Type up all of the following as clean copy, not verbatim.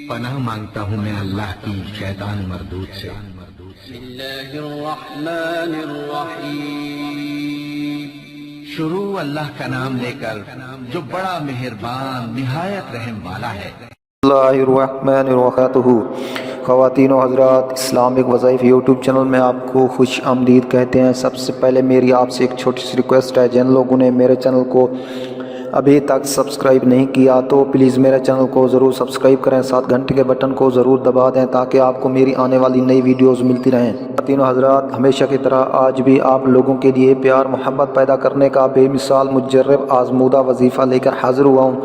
پناہ مانگتا ہوں میں اللہ کی شیطان مردود سے۔ بسم اللہ الرحمن الرحیم۔ شروع اللہ کا نام لے کر جو بڑا مہربان نہایت رحم والا ہے۔ بسم اللہ الرحمن الرحیم۔ خواتین و حضرات، اسلامک وظائف یوٹیوب چینل میں آپ کو خوش آمدید کہتے ہیں۔ سب سے پہلے میری آپ سے ایک چھوٹی سی ریکویسٹ ہے، جن لوگوں نے میرے چینل کو ابھی تک سبسکرائب نہیں کیا تو پلیز میرے چینل کو ضرور سبسکرائب کریں، ساتھ گھنٹے کے بٹن کو ضرور دبا دیں تاکہ آپ کو میری آنے والی نئی ویڈیوز ملتی رہیں۔ خواتین و حضرات، ہمیشہ کی طرح آج بھی آپ لوگوں کے لیے پیار محبت پیدا کرنے کا بے مثال مجرب آزمودہ وظیفہ لے کر حاضر ہوا ہوں۔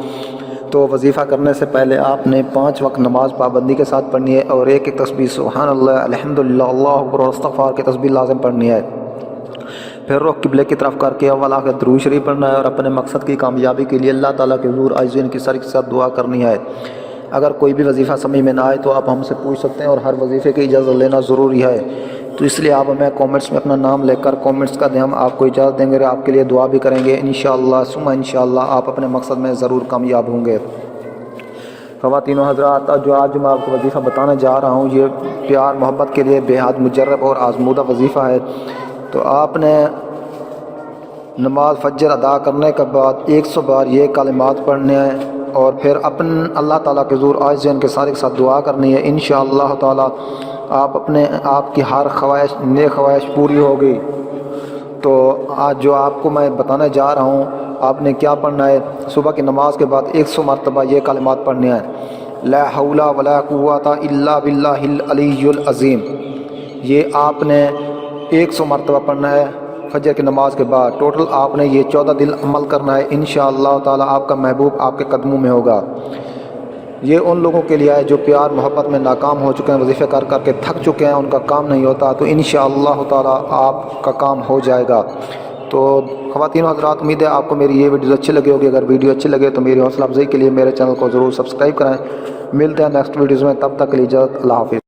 تو وظیفہ کرنے سے پہلے آپ نے 5 وقت نماز پابندی کے ساتھ پڑھنی ہے اور ایک ایک تسبیح سبحان اللہ، الحمدللہ، اللہ اکبر اور استغفار کی تسبیح لازم پڑھنی ہے۔ پھر رخ قبلے کی طرف کر کے اول آخر درود شریف پڑھنا ہے اور اپنے مقصد کی کامیابی کے لیے اللہ تعالیٰ کے حضور عاجزین کی سر کے ساتھ دعا کرنی ہے۔ اگر کوئی بھی وظیفہ سمجھ میں نہ آئے تو آپ ہم سے پوچھ سکتے ہیں اور ہر وظیفے کی اجازت لینا ضروری ہے، تو اس لیے آپ ہمیں کومنٹس میں اپنا نام لے کر کومنٹس کا دیں، ہم آپ کو اجازت دیں گے، آپ کے لیے دعا بھی کریں گے انشاءاللہ ثم انشاءاللہ آپ اپنے مقصد میں ضرور کامیاب ہوں گے۔ خواتین و حضرات، جو آج میں آپ کو وظیفہ بتانے جا رہا ہوں یہ پیار محبت کے لیے بے حد مجرب اور آزمودہ وظیفہ ہے۔ تو آپ نے نماز فجر ادا کرنے کے بعد 100 بار یہ کلمات پڑھنے ہیں اور پھر اللہ تعالیٰ کے حضور عاجزین کے سارے کے ساتھ دعا کرنی ہے انشاءاللہ تعالیٰ آپ کی ہر خواہش نیک خواہش پوری ہوگی۔ تو آج جو آپ کو میں بتانے جا رہا ہوں آپ نے کیا پڑھنا ہے، صبح کی نماز کے بعد 100 مرتبہ یہ کلمات پڑھنے ہیں، لا حول ولا قوت الا باللہ العلی العظیم، یہ آپ نے 100 مرتبہ پڑھنا ہے فجر کی نماز کے بعد۔ ٹوٹل آپ نے یہ 14 دن عمل کرنا ہے انشاءاللہ تعالیٰ آپ کا محبوب آپ کے قدموں میں ہوگا۔ یہ ان لوگوں کے لیے ہے جو پیار محبت میں ناکام ہو چکے ہیں، وظیفے کر کر کے تھک چکے ہیں، ان کا کام نہیں ہوتا، تو انشاءاللہ تعالیٰ آپ کا کام ہو جائے گا۔ تو خواتین و حضرات، امید ہے آپ کو میری یہ ویڈیوز اچھی لگی ہوگی۔ اگر ویڈیو اچھی لگے تو میری حوصلہ افزائی کے لیے میرے چینل کو ضرور سبسکرائب کریں۔ ملتے ہیں نیکسٹ ویڈیوز میں، تب تک کے لیے اجازت، اللہ حافظ۔